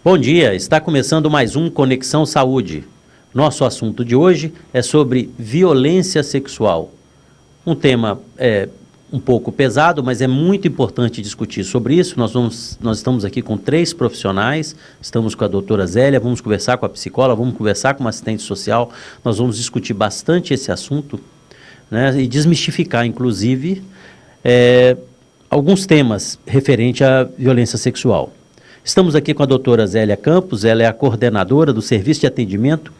Bom dia, está começando mais um Conexão Saúde. Nosso assunto de hoje é sobre violência sexual. Um tema um pouco pesado, mas é muito importante discutir sobre isso. Nós estamos aqui com 3 profissionais, estamos com a doutora Zélia, vamos conversar com a psicóloga, vamos conversar com uma assistente social, nós vamos discutir bastante esse assunto, né, e desmistificar, inclusive, alguns temas referentes à violência sexual. Estamos aqui com a doutora Zélia Campos, ela é a coordenadora do Serviço de Atendimento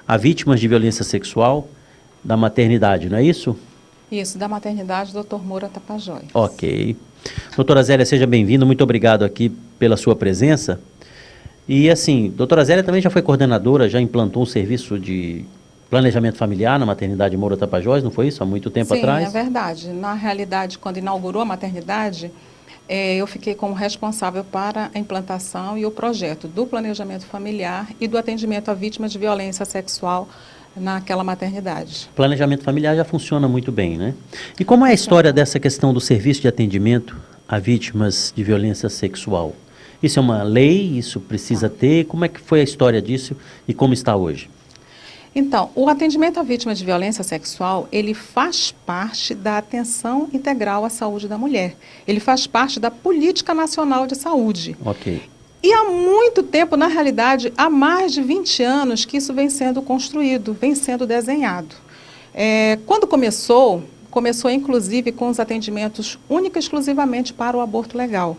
a Vítimas de Violência Sexual da maternidade, não é isso? Isso, da maternidade, Dr. Moura Tapajós. Ok. Doutora Zélia, seja bem-vinda, muito obrigado aqui pela sua presença. E assim, doutora Zélia também já foi coordenadora, já implantou um serviço de planejamento familiar na maternidade Moura Tapajós, não foi isso? Há muito tempo atrás? Sim, é verdade. Na realidade, quando inaugurou a maternidade, eu fiquei como responsável para a implantação e o projeto do planejamento familiar e do atendimento a vítimas de violência sexual naquela maternidade. Planejamento familiar já funciona muito bem, né? E como é a história dessa questão do serviço de atendimento a vítimas de violência sexual? Isso é uma lei? Isso precisa ter? Como é que foi a história disso e como está hoje? Então, o atendimento a vítimas de violência sexual, ele faz parte da atenção integral à saúde da mulher. Ele faz parte da Política Nacional de Saúde. Ok. E há muito tempo, na realidade, há mais de 20 anos que isso vem sendo construído, vem sendo desenhado. Quando começou inclusive com os atendimentos única e exclusivamente para o aborto legal.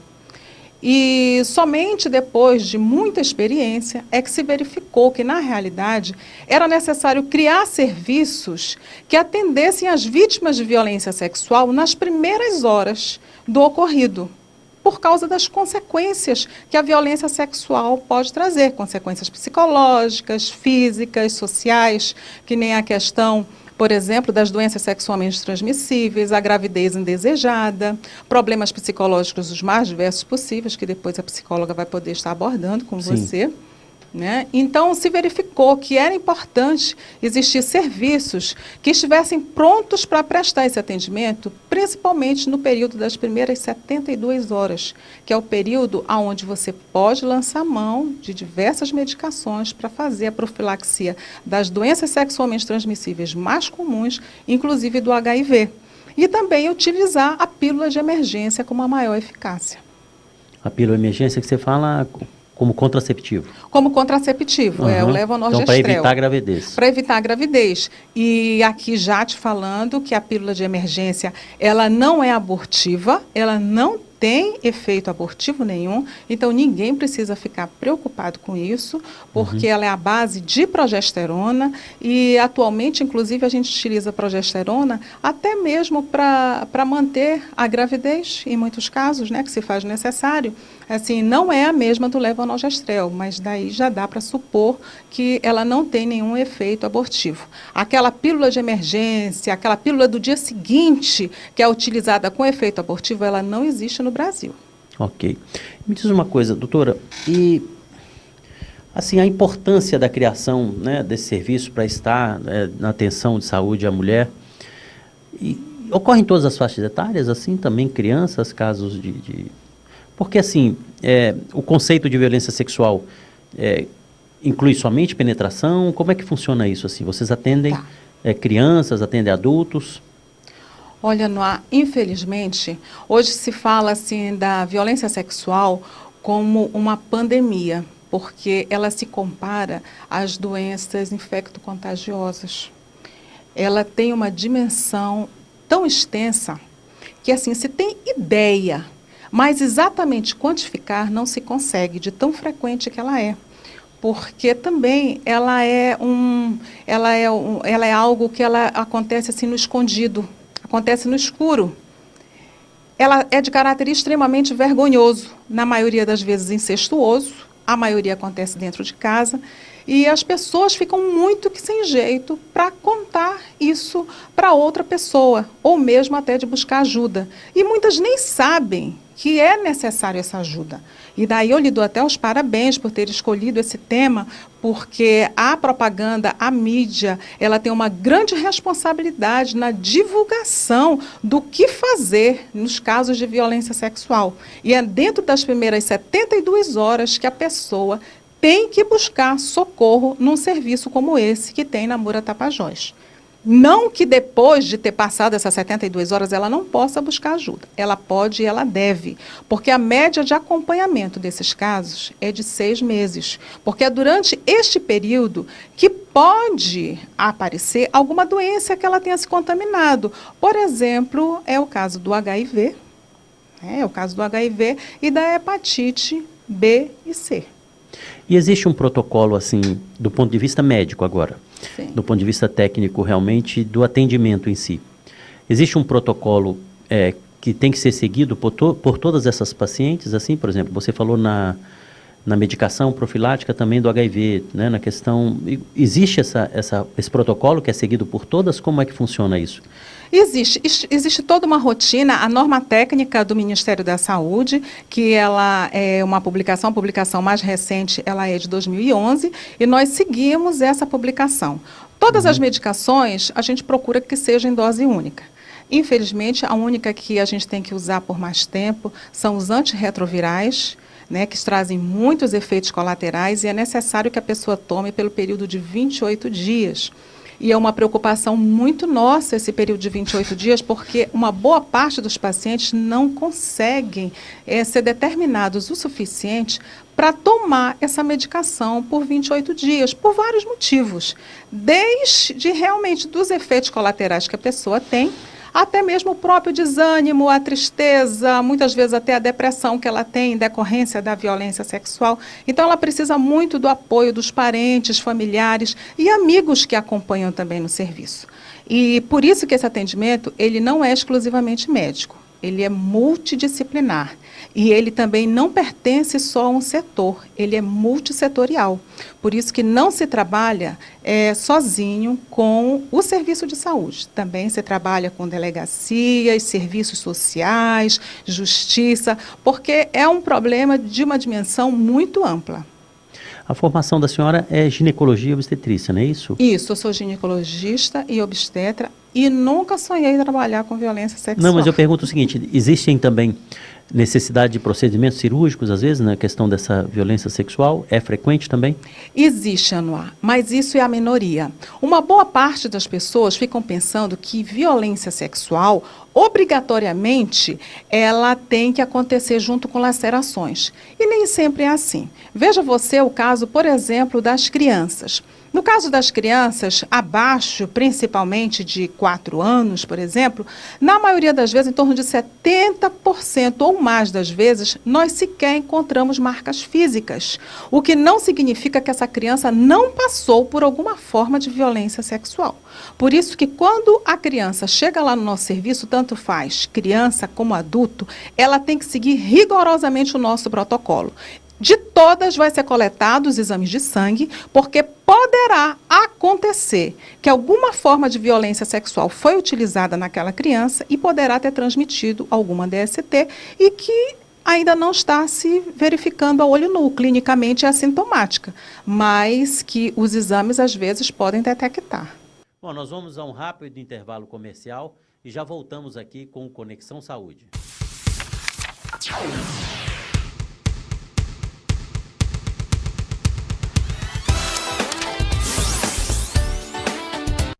E somente depois de muita experiência é que se verificou que, na realidade, era necessário criar serviços que atendessem as vítimas de violência sexual nas primeiras horas do ocorrido, por causa das consequências que a violência sexual pode trazer, consequências psicológicas, físicas, sociais, que nem a questão, por exemplo, das doenças sexualmente transmissíveis, a gravidez indesejada, problemas psicológicos os mais diversos possíveis, que depois a psicóloga vai poder estar abordando com Sim. você. Né? Então, se verificou que era importante existir serviços que estivessem prontos para prestar esse atendimento, principalmente no período das primeiras 72 horas, que é o período onde você pode lançar mão de diversas medicações para fazer a profilaxia das doenças sexualmente transmissíveis mais comuns, inclusive do HIV. E também utilizar a pílula de emergência com uma maior eficácia. A pílula de emergência que você fala como contraceptivo? Como contraceptivo, o levonorgestrel. Então, para evitar a gravidez. Para evitar a gravidez. E aqui já te falando que a pílula de emergência, ela não é abortiva, ela não tem efeito abortivo nenhum, então ninguém precisa ficar preocupado com isso, porque ela é a base de progesterona e atualmente, inclusive, a gente utiliza progesterona até mesmo para manter a gravidez, em muitos casos, né, que se faz necessário. Assim, não é a mesma do levonorgestrel, mas daí já dá para supor que ela não tem nenhum efeito abortivo. Aquela pílula de emergência, aquela pílula do dia seguinte, que é utilizada com efeito abortivo, ela não existe no Brasil. Ok. Me diz uma coisa, doutora, e assim, a importância da criação, né, desse serviço para estar na atenção de saúde à mulher, ocorre em todas as faixas etárias, assim, também crianças, casos de... Porque, assim, o conceito de violência sexual inclui somente penetração? Como é que funciona isso, assim? Vocês atendem crianças, atendem adultos? Olha, Noah, infelizmente, hoje se fala assim da violência sexual como uma pandemia, porque ela se compara às doenças infecto-contagiosas. Ela tem uma dimensão tão extensa que, assim, se tem ideia, mas exatamente quantificar não se consegue, de tão frequente que ela é. Porque também ela é algo que ela acontece assim no escondido. Acontece no escuro. Ela é de caráter extremamente vergonhoso, na maioria das vezes incestuoso, a maioria acontece dentro de casa, e as pessoas ficam muito que sem jeito para contar contar isso para outra pessoa, ou mesmo até de buscar ajuda. E muitas nem sabem que é necessário essa ajuda. E daí eu lhe dou até os parabéns por ter escolhido esse tema, porque a propaganda, a mídia, ela tem uma grande responsabilidade na divulgação do que fazer nos casos de violência sexual. E é dentro das primeiras 72 horas que a pessoa tem que buscar socorro num serviço como esse que tem na Moura Tapajós. Não que depois de ter passado essas 72 horas ela não possa buscar ajuda. Ela pode e ela deve, porque a média de acompanhamento desses casos é de 6 meses. Porque é durante este período que pode aparecer alguma doença que ela tenha se contaminado. Por exemplo, é o caso do HIV, e da hepatite B e C. E existe um protocolo, assim, do ponto de vista médico agora, Sim. do ponto de vista técnico, realmente, do atendimento em si. Existe um protocolo que tem que ser seguido por todas essas pacientes, assim, por exemplo, você falou na medicação profilática também do HIV, né, na questão... Existe esse protocolo que é seguido por todas? Como é que funciona isso? Existe toda uma rotina, a norma técnica do Ministério da Saúde, que ela é uma publicação, a publicação mais recente, ela é de 2011, e nós seguimos essa publicação. Todas as medicações, a gente procura que seja em dose única. Infelizmente, a única que a gente tem que usar por mais tempo são os antirretrovirais, né, que trazem muitos efeitos colaterais, e é necessário que a pessoa tome pelo período de 28 dias. E é uma preocupação muito nossa esse período de 28 dias, porque uma boa parte dos pacientes não conseguem ser determinados o suficiente para tomar essa medicação por 28 dias, por vários motivos. Desde realmente dos efeitos colaterais que a pessoa tem, até mesmo o próprio desânimo, a tristeza, muitas vezes até a depressão que ela tem em decorrência da violência sexual. Então, ela precisa muito do apoio dos parentes, familiares e amigos que acompanham também no serviço. E por isso que esse atendimento, ele não é exclusivamente médico, ele é multidisciplinar. E ele também não pertence só a um setor, ele é multissetorial. Por isso que não se trabalha sozinho com o serviço de saúde. Também se trabalha com delegacias, serviços sociais, justiça, porque é um problema de uma dimensão muito ampla. A formação da senhora é ginecologia e obstetrícia, não é isso? Isso, eu sou ginecologista e obstetra e nunca sonhei em trabalhar com violência sexual. Não, mas eu pergunto o seguinte, existem também necessidade de procedimentos cirúrgicos, às vezes, na questão dessa violência sexual? É frequente também? Existe, Anuar, mas isso é a minoria. Uma boa parte das pessoas ficam pensando que violência sexual, obrigatoriamente, ela tem que acontecer junto com lacerações. E nem sempre é assim. Veja você o caso, por exemplo, das crianças. No caso das crianças, abaixo, principalmente de 4 anos, por exemplo, na maioria das vezes, em torno de 70% ou mais das vezes, nós sequer encontramos marcas físicas, o que não significa que essa criança não passou por alguma forma de violência sexual. Por isso que quando a criança chega lá no nosso serviço, tanto faz criança como adulto, ela tem que seguir rigorosamente o nosso protocolo. De todas vai ser coletados os exames de sangue, porque poderá acontecer que alguma forma de violência sexual foi utilizada naquela criança e poderá ter transmitido alguma DST e que ainda não está se verificando a olho nu, clinicamente é assintomática, mas que os exames às vezes podem detectar. Bom, nós vamos a um rápido intervalo comercial e já voltamos aqui com o Conexão Saúde.